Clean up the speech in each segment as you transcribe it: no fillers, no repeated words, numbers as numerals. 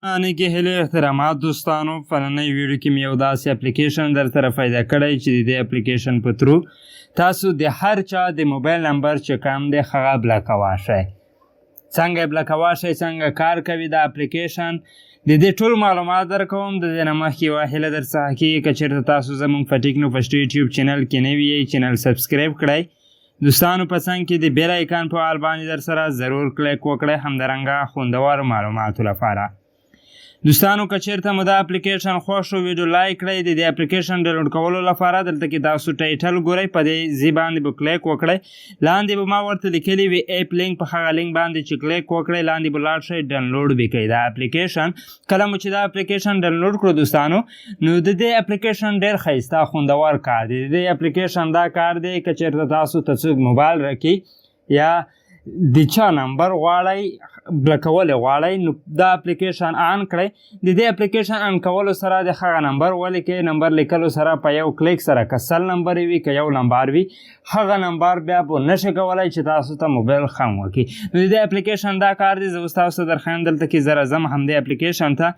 کې هیله احترامات دوستانو په نننۍ ویډیو کې مې یو داسې اپلیکیشن در سره پیدا کړی چې د دې اپلیکیشن په ترو تاسو د هر چا د موبایل نمبر چې کم دی هغه بلاکولی شئ. څنګه یې بلاکولی شئ، څنګه کار کوي دا اپلیکیشن، د دې ټول معلومات درکوم. د دې نه مخکې یوه هیله در څخه کېږي که چېرته تاسو زموږ په ټیکنو پشتو یوټیوب چینل کې نوي یئ، چینل سبسکرایب کړئ. دوستانو په څنګ کې د بیل ایکان په حال باندې در سره ضرور کلیک وکړئ، همدارنګه خوندورو معلوماتو لپاره. دوستانو که چېرته مو دا اپلیکیشن خوښ شو ویډیو لایک کړئ. د دې اپلیکیشن ډاونلوډ کولو لپاره دلته کې تاسو ټایټل ګورئ، په دې ځای باندې به کلیک وکړئ. لاندې به ما ورته لیکلي وي ایپ لینک، په هغه لینک باندې چې کلیک وکړئ لاندې به لاړ شئ ډاونلوډ به کوئ دا اپلیکیشن. کله مو چې دا اپلیکیشن ډاونلوډ کړو دوستانو، نو د دې اپلیکیشن ډېر ښایسته خوندور کار دی. د دې اپلیکیشن دا کار دی که چېرته تاسو ته څوک موبایل راکړي یا د چا نمبر غواړئ بلاکولی غواړئ، نو دا اپلیکیشن آن کړئ. د دې اپلیکیشن آن کولو سره د هغه نمبر ولیکئ. نمبر لیکلو سره په یو کلیک سره که 100 نمبر وي که یو نمبر وي، هغه نمبر بیا به نشئ کولی چې تاسو ته موبایل خم وکړي. نو د دې اپلیکیشن دا کار دی. زه اوس تاسو ته درښیم دلته کې زه راځم همدې اپلیکیشن ته.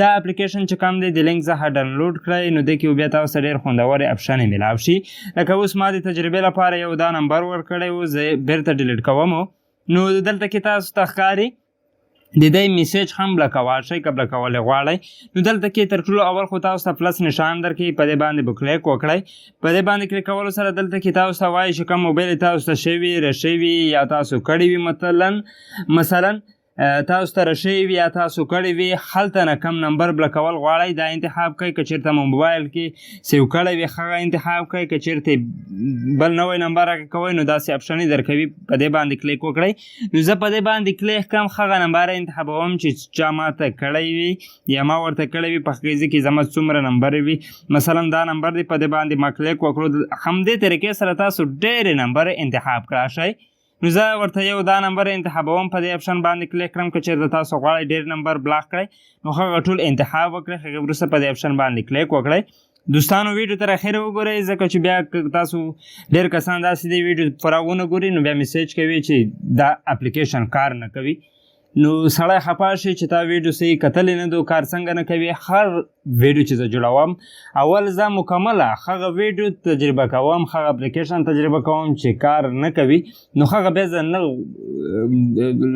دا اپلیکیشن چې کوم دی د لینک څخه ډاونلوډ کړئ، نو دې کې بیا تاسو ته ډېر خوندورې اپشنې میلاو شي. لکه اوس ما د تجربې لپاره یو دا نمبر ورکړی و، زه بیرته ډیلیټ کوم. نو دلته کې تاسو ته ښکاري د دې میسیج هم بلاکولی شئ که بلاکولی غواړئ. نو دلته کې تر ټولو اول خو تاسو ته پلس نشان درکوي، په دې باندې به کلیک وکړئ. په دې باندې کلیک کولو سره دلته کې تاسو ته وایي چې کوم موبایل تاسو ته شوي رشوي یا تاسو کړي وي، مثلا تاسو ته رشوي وي یا تاسو کړي وي، هلته نه کم نمبر بلاکول غواړئ دا انتخاب کړئ. که چېرته مو موبایل کې سیو کړی وي هغه انتخاب کړئ. که چېرته بل نوی نمبر راکوئ نو داسې اپشنې درکوي، په دې باندې کلیک وکړئ. نو زه په دې باندې کلیک کوم، هغه نمبر انتخابوم چې چا ماته کړی وي یا ما ورته کړی وي. په هغې ځای کې زما څومره نمبر وي، مثلا دا نمبر دی، په دې باندې ما کلیک وکړو. همدې طریقې سره تاسو ډېرې نمبر انتخاب کړای شئ. نو زه ورته یو دا نمبر انتخابوم، په دې اپشن باندې کلیک کړم. که چېرته تاسو غواړئ ډېر نمبر بلاک کړئ نو هغه ټول انتخاب وکړئ. هغې وروسته په دې اپشن باندې کلیک وکړئ. دوستانو ویډیو تر اخره وګورئ، ځکه چې بیا تاسو ډېر کسان داسې دی ویډیو پوره ونه ګوري نو بیا میسیج کوي چې دا اپلیکیشن کار نه کوي. نو سړی خفه شي چې تا ویډیو صحیح کتلی نه دو، کار څنګه نه کوي. هر ویډیو چې زه جوړوم اول زه مکمله هغه ویډیو تجربه کوم، هغه اپلیکیشن تجربه کوم چې کار نه کوي. نو هغه بیا زه نه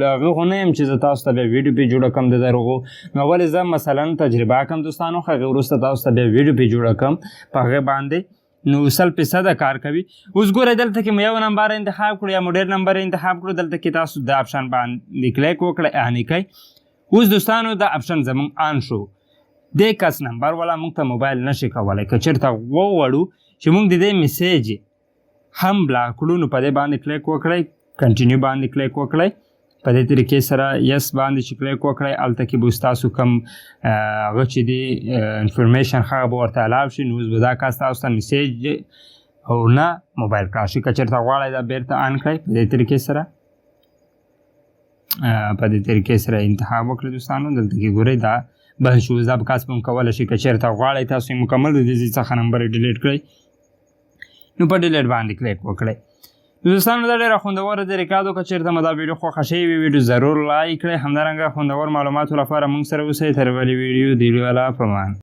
هغه خو نه یم چې زه تاسو ته بیا ویډیو پرې جوړه کړم د دروغو. نو ولې زه مثلا تجربه کړم دوستانو، هغې وروسته تاسو ته بیا ویډیو پرې جوړه کړم په هغې باندې. نو 100% کار کوي. اوس ګورئ دلته کې مو یو نمبر انتخاب کړو یا مو ډېر نمبر انتخاب کړو، دلته کې تاسو د اپشن باندې کلیک وکړئ آن یې کړئ. اوس دوستانو دا اپشن زموږ آن شو. دې کس نمبر والا موږ ته موبایل نشي کولی. که چېرته وغواړو چې موږ د دې میسیج هم بلاک کړو نو په دې باندې کلیک وکړئ، کنټینیو باندې کلیک وکړئ. په دې طریقې سره یس باندې چې کلیک وکړئ هلته کې به ستاسو کوم هغه چې دی انفرمیشن هغه به ورته الاو شي. نو اوس به دا کس تاسو ته میسیج او نه موبایل کړای شي. که چېرته غواړئ دا بیرته آن کړئ په دې طریقې سره انتخاب وکړئ. دوستانو دلته کې ګورئ دا بند شو. دا به کس به هم کولی شي. که چېرته غواړئ تاسو یې مکمل د دې ځای څخه نمبر یې ډیلیټ کړئ نو په ډیلیټ باندې کلیک وکړئ. دوستانو دا ډېره خوندوره طریقه ده. که چېرته مو دا ویډیو خوښه شوې وي ویډیو ضرور لایک کړئ. همدارنګه خوندور معلوماتو لپاره موږ سره اوسئ. تر بلې ویډیو د لیدو په امان.